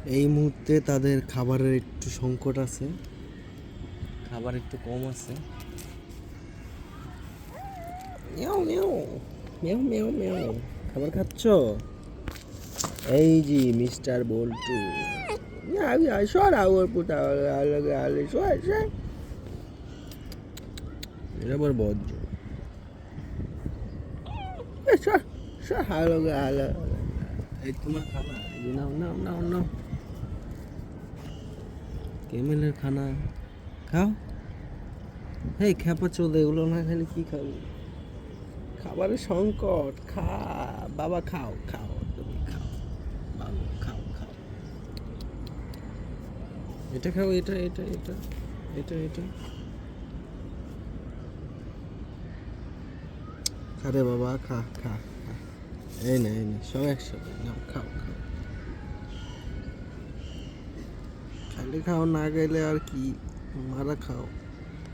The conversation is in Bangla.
এই মুহূর্তে তাদের খাবারের একটু সংকট আছে, খাবার একটু কম আছে। মেও মেও মেও মেও মেও, খাবার খাচ্ছ? এই যে মিস্টার বল্টু, সরা ওর পুতা, এটা আবার বজ্র। এই তোমার খানা, নাও নাও নাও নাও, ক্যামেলের খানা খাও। এই খেপা চোদে, এগুলো না খেলে কি খাবি? খাবারের সংকট, খা বাবা, খাও খাও, তুমি খাও বাবা, খাও খাও। এটা খাও, এটা এটা এটা এটা এটা খা রে বাবা, খা খা খা। এই না এই না, সব একসাথে নাও, খাও খাও। খাইলে খাও, না গেলে আর কি, মারা খাও।